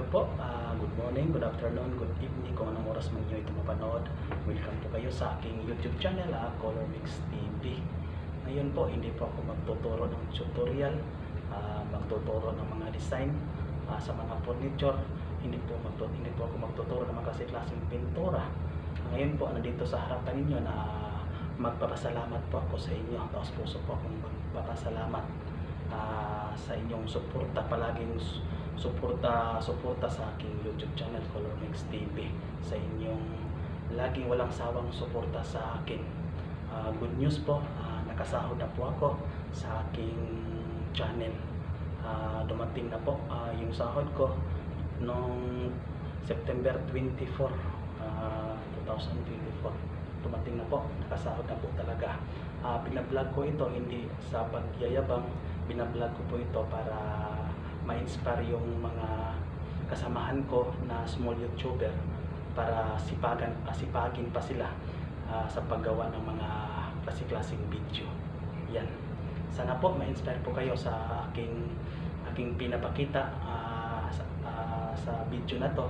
po, good morning, good afternoon, good evening, kung anong oras man nyo ito mapanood. Welcome po kayo sa aking YouTube channel, Color Mix TV. Ngayon po, hindi po ako magtuturo ng tutorial, magtuturo ng mga design sa mga furniture. Hindi po ako magtuturo ng mga klaseng pintura. Ngayon po, nandito sa harapan ninyo na magpapasalamat po ako sa inyo. Taos puso po akong magpapasalamat sa inyong suporta, palaging suporta sa aking YouTube channel, Color Mix TV, sa inyong laging walang sawang suporta sa akin. Good news po, nakasahod na po ako sa aking channel. Dumating na po yung sahod ko noong September 24, 2024. Dumating na po, nakasahod na po talaga. Binablog ko ito hindi sa pagyayabang, binablog ko po ito para ma-inspire yung mga kasamahan ko na small YouTuber para sipagin pa sila sa paggawa ng mga klase-klaseng video. Yan. Sana po ma-inspire po kayo sa aking pinapakita sa video na to.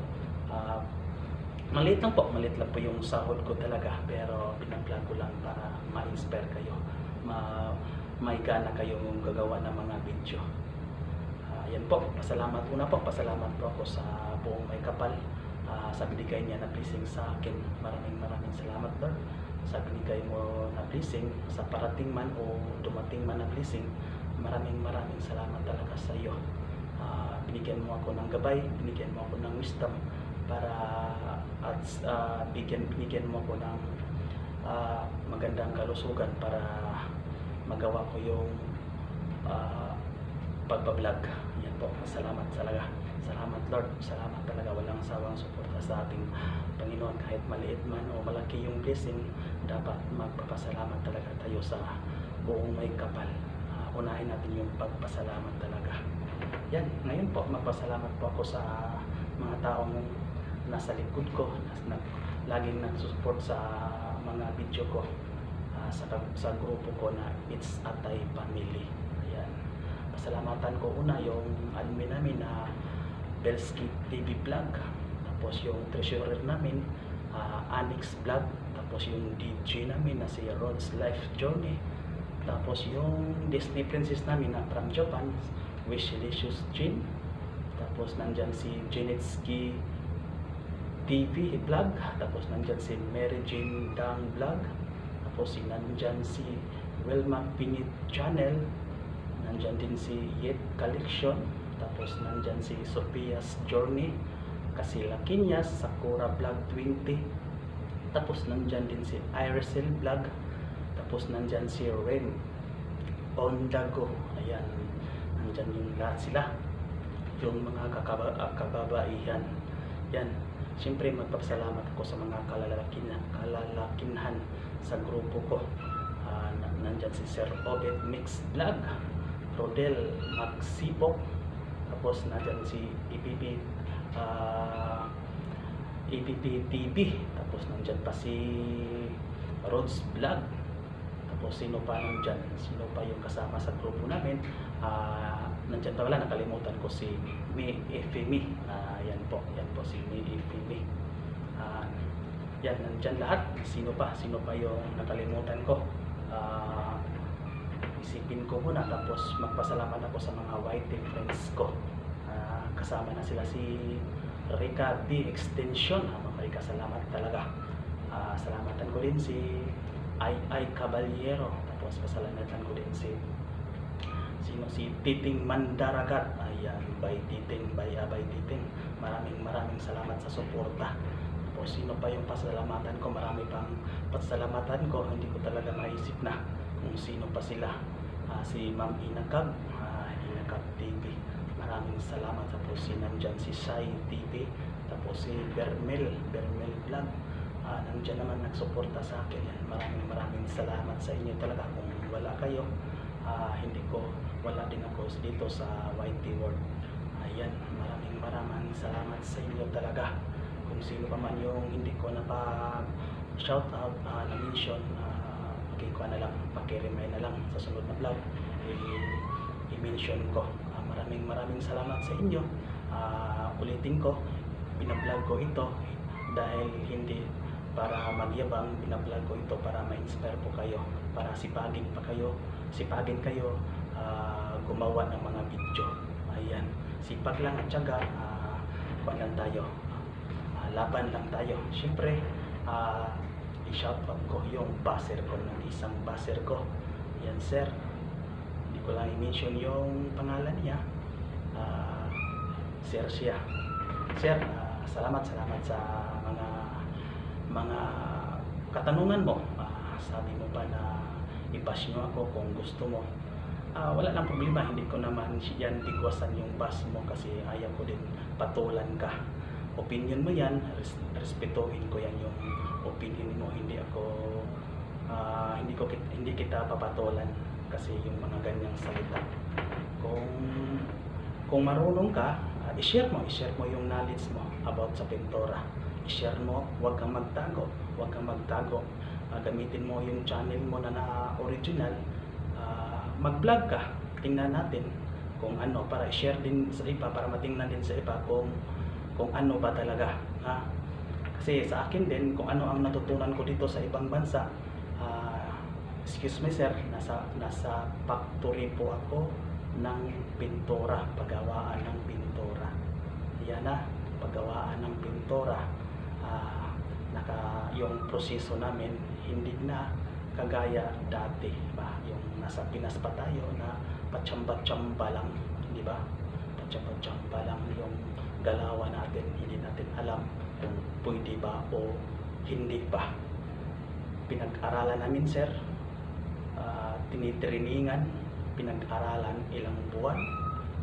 Maliit lang po yung sahod ko talaga, pero binablog ko lang para ma-inspire kayo, may gana kayong gagawa ng mga video. Yan po, pasalamat pasalamat po ako sa buong may kapal sa binigay niya na blessing sa akin. Maraming salamat, Lord, sa binigay mo na blessing, sa parating man o dumating man na blessing. Maraming salamat talaga sa iyo. Binigyan mo ako ng gabay, binigyan mo ako ng wisdom para binigyan mo ako ng magandang kalusugan para magawa ko yung pagbablog. Yan po, salamat talaga. Salamat, Lord. Salamat talaga. Walang sawang suporta sa ating Panginoon. Kahit maliit man o malaki yung blessing, dapat magpapasalamat talaga tayo sa buong may kapal. Unahin natin yung pagpasalamat talaga. Yan, ngayon po, magpasalamat po ako sa mga taong nasa likod ko, laging nagsusupport sa mga video ko, sa grupo ko na It's Atay Family. Ayan. Pasalamatan ko una yung admin namin na Belski TV Vlog, tapos yung treasurer namin, Anix Vlog, tapos yung DJ namin na si Rod's Life Journey, tapos yung Disney Princess namin na from Japan, Wishlicious Jean, tapos nandyan si Janetski TV Vlog, tapos nandyan si Mary Jane Dang Vlog, tapos nandyan si Wilma Pinit Channel, nandyan din si Yet Collection, tapos nandyan si Sophia's Journey, Kasila Kinyas, Sakura Vlog 20, tapos nandyan din si Irisel Vlog, tapos nandyan si Ren Ondago. Ayan, nandyan yung lahat sila, yung mga kababaihan. Yan, siyempre magpapasalamat ako sa mga kalalakinhan sa grupo ko. Nandyan si Sir Obed Mix Vlog, Rodel Magsipok, tapos nandyan si EPP TV, tapos nandyan pa si Rod's Vlog, tapos sino pa yung kasama sa grupo namin. Nandyan pa wala, nakalimutan ko si Mi Efemi. Yan po si Mi Efemi. Yan, nandyan lahat. Sino pa yung nakalimutan ko. Isipin ko muna, tapos magpasalamat ako sa mga YT friends ko. Kasama na sila si Rica D Extension. Mga Rica, salamat talaga. Salamatan ko din si Ay Caballero, tapos pasalamatan ko din si Titing Mandaragat. Ayan, by Titing. Maraming salamat sa suporta. Tapos sino pa yung pasalamatan ko, marami pang pasalamatan ko, hindi ko talaga maisip na kung sino pa sila. Si Ma'am Inakab, Inakab TV, maraming salamat. Tapos nandyan si Sai TV, tapos si Bermel Vlog, nandyan naman nagsuporta sa akin. Maraming salamat sa inyo talaga. Kung wala kayo, wala din ako dito sa YT World. Ayan, maraming salamat sa inyo talaga. Kung sino pa man yung hindi ko shout out, na-mention, paki-remind na lang sa sunod na vlog, i-mention ko. Maraming salamat sa inyo. ulitin ko, binablog ko ito dahil hindi para magyabang, binablog ko ito para ma-inspire po kayo, para sipagin kayo gumawa ng mga video. Ayan, sipag lang at syaga, lang tayo, laban lang tayo. Siyempre, i-shoutout ko yung buzzer ko, ng isang buzzer ko. Yan sir, hindi ko lang i-mention yung pangalan niya. Sir siya. Sir, salamat sa mga katanungan mo. Sabi mo pa na i-bash nyo ako kung gusto mo. Wala lang problema, hindi ko naman yan bigwasan yung bash mo kasi ayaw ko din patulan ka. Opinion mo yan, respetuhin ko yan yung opinion mo. Hindi kita papatulan kasi yung mga ganyang salita. Kung marunong ka, i-share mo yung knowledge mo about sa pintura. I-share mo, huwag kang magtago. Gamitin mo yung channel mo na original. Mag-vlog ka, tingnan natin kung ano, para i-share din sa iba, para matingnan din sa iba kung ano ba talaga. Kasi sa akin din, kung ano ang natutunan ko dito sa ibang bansa. Excuse me sir, nasa factory po ako ng pintura, paggawaan ng pintura. Yan na, paggawaan ng pintura. Yung proseso namin hindi na kagaya dati ba, yung nasa Pinas pa tayo na patsamba-tsamba lang, di ba? Patsamba-tsamba lang yung galawan natin, hindi natin alam kung pwede ba o hindi ba. Pinag-aralan namin sir, tinitriningan, pinag-aralan ilang buwan,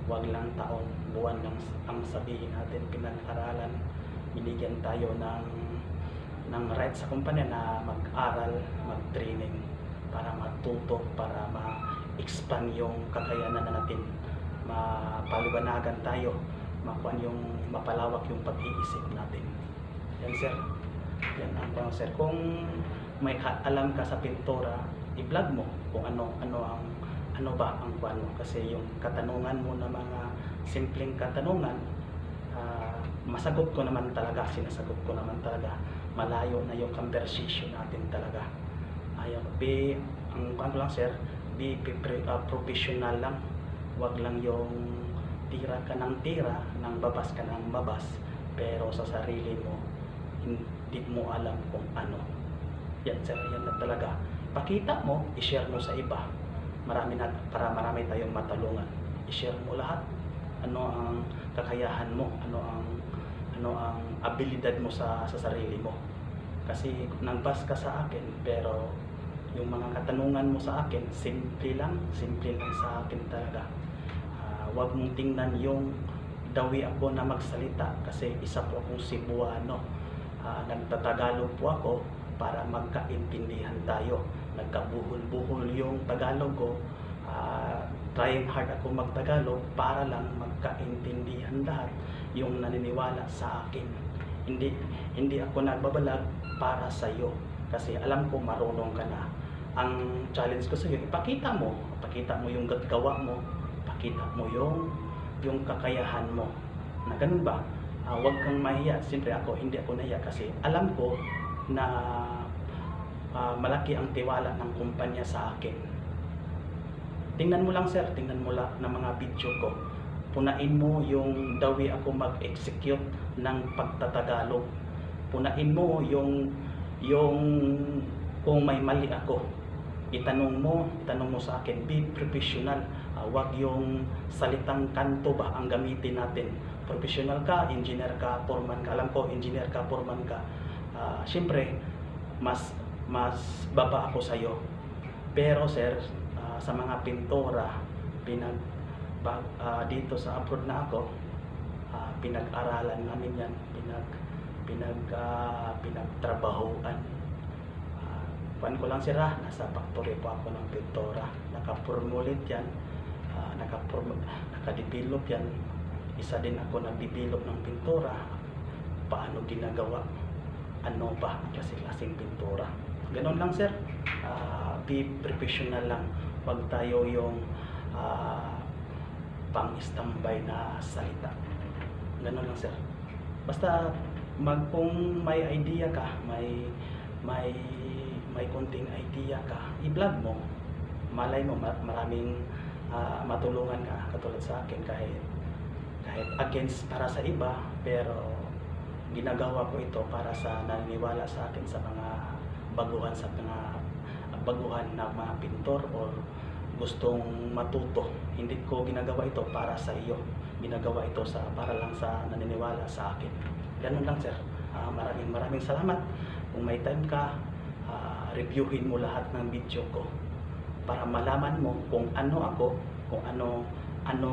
wag lang taon, buwan lang ang sabihin natin. Pinag-aralan, binigyan tayo ng right sa kumpanya na mag-aral, mag-training para matuto, para ma-expand yung kakayanan natin, mapaliwanagan tayo, mapalawak yung pag-iisip natin. Yan sir, yan ang sir. Kung may alam ka sa pintura, i-vlog mo kung ano ba ang kuan mo, kasi yung katanungan mo na mga simpleng katanungan, sinasagot ko naman talaga, malayo na yung conversation natin talaga. Ang lang sir, be professional lang, wag lang yung tira ka ng tira, nang babas ka ng babas, pero sa sarili mo hindi mo alam kung ano. Yan sir, yan na talaga. Pakita mo, i-share mo sa iba, para marami tayong matalungan. I-share mo lahat, ano ang kakayahan mo, ano ang abilidad mo sa sarili mo. Kasi nagbas ka sa akin, pero yung mga katanungan mo sa akin, simple lang sa akin talaga. Huwag mong tingnan yung dawi ako na magsalita, kasi isa po akong Cebuano. Nagtatagalog po ako para magkaintindihan tayo. Nagkabuhol-buhol yung Tagalog ko. Trying hard ako magtagalog para lang magkaintindihan lahat yung naniniwala sa akin. Hindi ako nagbabalag para sa iyo, kasi alam ko marunong ka na. Ang challenge ko sa iyo, ipakita mo yung gawa mo, pakita mo yung kakayahan mo. Na ganun ba? Huwag kang mahiya. Siyempre hindi ako nahiya, kasi alam ko na malaki ang tiwala ng kumpanya sa akin. Tingnan mo lang sir, tingnan mo lang ng mga video ko. Punain mo yung dawi ako mag-execute ng pagtatagalog. Punain mo yung kung may mali ako, itanong mo sa akin. Be professional. Wag yung salitang kanto ba ang gamitin natin. Professional ka, engineer ka, foreman ka. Alam ko, engineer ka, foreman ka. Siyempre, mas baba ako sa iyo. Pero sir, sa mga pintura, dito sa abroad na ako, pinag-aralan namin yan, pinagtrabahoan. Kuan ko lang sira, nasa factory po ako ng pintura, naka-formulate yan, naka-develop yan. Isa din ako nag-develop ng pintura, paano ginagawa, ano ba klaseng pintura. Ganon lang sir, be professional lang, wag tayo yung pang-standby na salita. Ganun lang sir. Basta kung may idea ka, may may konting idea ka, i-vlog mo. Malay mo maraming matulungan ka katulad sa akin, kahit against para sa iba, pero ginagawa ko ito para sa naniniwala sa akin, sa mga baguhan na mga pintor or gustong matuto. Hindi ko ginagawa ito para sa iyo, ginagawa ito para lang sa naniniwala sa akin. Ganun lang sir. Maraming salamat. Kung may time ka, reviewin mo lahat ng video ko para malaman mo kung ano ako, kung ano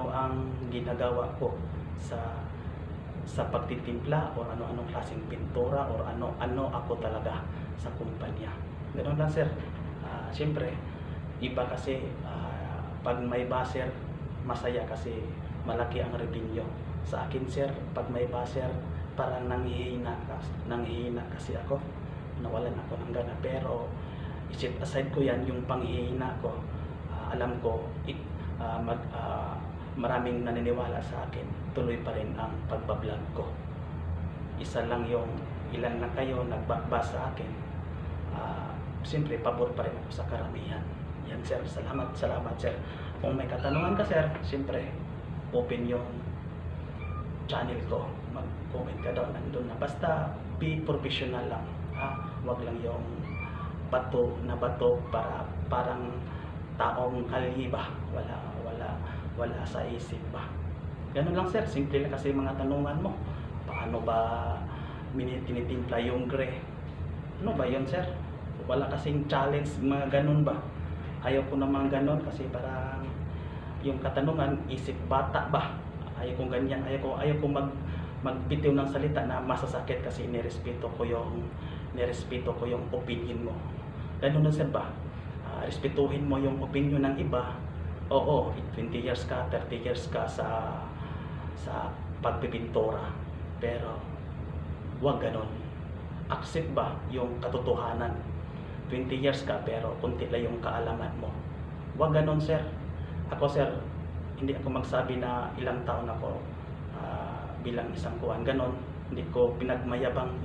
ang ginagawa ko sa pagtitimpla or ano-anong klaseng pintura or ano ako talaga sa kumpanya. Ganun lang sir. Siyempre, iba kasi pag may baser, masaya kasi malaki ang revenue. Sa akin sir, pag may baser, parang nanghihina kasi ako. Nawalan ako ng gana, pero isip aside ko yan, yung panghihina ko, alam ko maraming naniniwala sa akin, tuloy pa rin ang pagbablog ko. Isa lang yung ilan na kayo nagbabasa sa akin, siyempre pabor pa rin ako sa karamihan. Yan sir, salamat sir. Kung may katanungan ka sir, siyempre open yung channel ko, mag-comment ka daw, nandun na. Basta be professional lang, wag lang yung bato para parang taong kalye ba, wala sa isip ba. Ganun lang sir, simple lang kasi mga tanungan mo. Paano ba tinitimpla yung gray? Ano ba yun sir? Wala kasing challenge, mga ganun ba? Ayaw ko naman ganun kasi parang yung katanungan, isip bata ba? Ayaw kong ganyan, ayaw ko magbitiw ng salita na masasakit kasi nirespeto ko yung opinion mo. Ganun na sir ba? Respetuhin mo yung opinion ng iba. Oo, 20 years ka, 30 years ka sa pagpipintura, pero wag ganon. Accept ba yung katotohanan? 20 years ka pero kunti lang yung kaalaman mo. Wag ganon sir. Ako sir, hindi ako magsabi na ilang taon ako bilang isang kuwan ganon. Hindi ko pinagmayabang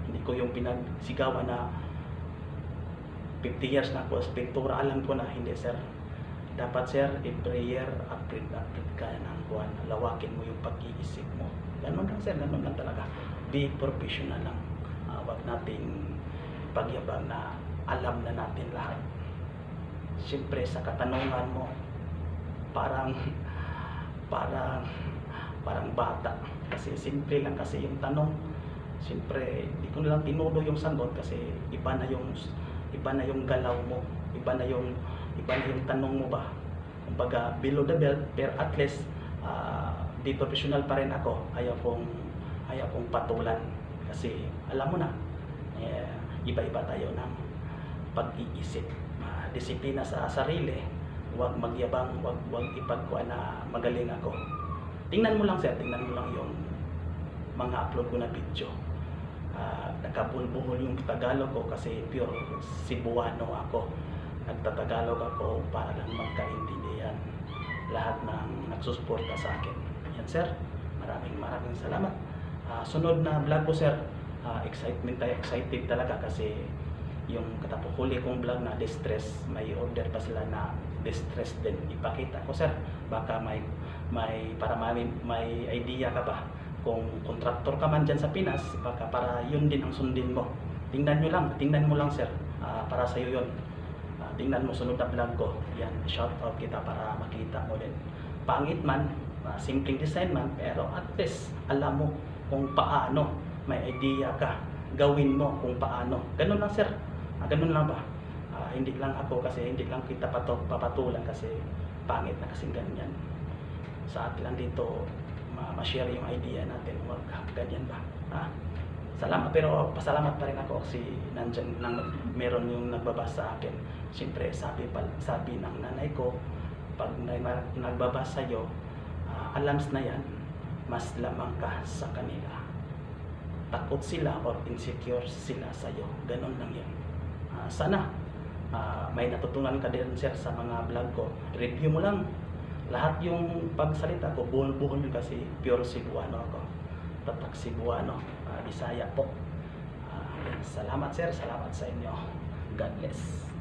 hindi ko yung pinagsigawan na 50 years na ako sa pintura. Alam ko na hindi sir. Dapat sir, every year upgrade ka ng kuwan. Lawakin mo yung pag-iisip mo. Ganun lang sir, ganun lang talaga. Be professional lang. Wag nating pagyabang na alam na natin lahat. Siyempre sa katanungan mo, parang bata. Kasi simple lang kasi yung tanong. Siyempre, di ko lang tinulo yung sagot kasi iba na yung galaw mo, iba na yung tanong mo ba. Kumbaga below the belt, pero at least di professional pa rin ako. Ayaw kong patulan kasi alam mo na, iba-iba tayo ng pag-iisip. Disiplina sa sarili, huwag magyabang, huwag ipagkuha na magaling ako. Tingnan mo lang sir, tingnan mo lang yung mga upload ko na video. Nakabulbuhol yung Tagalog ko kasi pure Cebuano ako. Nagtatagalog ako para lang magkaintindihan lahat ng nagsusuporta sa akin. Yan sir, maraming salamat. Sunod na vlog ko sir, excited talaga kasi yung huli kong vlog na distress, may order pa sila na distress din. Ipakita ko sir, baka may idea ka ba? Kung kontraktor ka man dyan sa Pinas, baka para yun din ang sundin mo. Tingnan mo lang sir, para sa'yo yun. Tingnan mo sunod na vlog ko. Yan, shout out kita para makita mo din. Pangit man, simpleng design man, pero at least alam mo kung paano. May idea ka, gawin mo kung paano. Ganun lang sir, ganun lang ba? Hindi lang ako kasi hindi lang kita papatulan kasi pangit na kasing ganyan. Sa atin lang dito ma-share yung idea natin, wag ganyan ba. Salamat, pero pasalamat pa rin ako kasi nandyan meron yung nagbabasa sa akin. Siyempre sabi ng nanay ko, pag nagbabasa sa'yo, alams na yan, mas lamang ka sa kanila. Takot sila or insecure sila sa'yo. Ganon lang yan. Sana may natutunan ka din sir sa mga vlog ko. Review mo lang. Lahat yung pagsalita ko, buhol-buhol kasi pure Cebuano ako. tatak Cebuano, Bisaya po. Salamat sir, salamat sa inyo. God bless.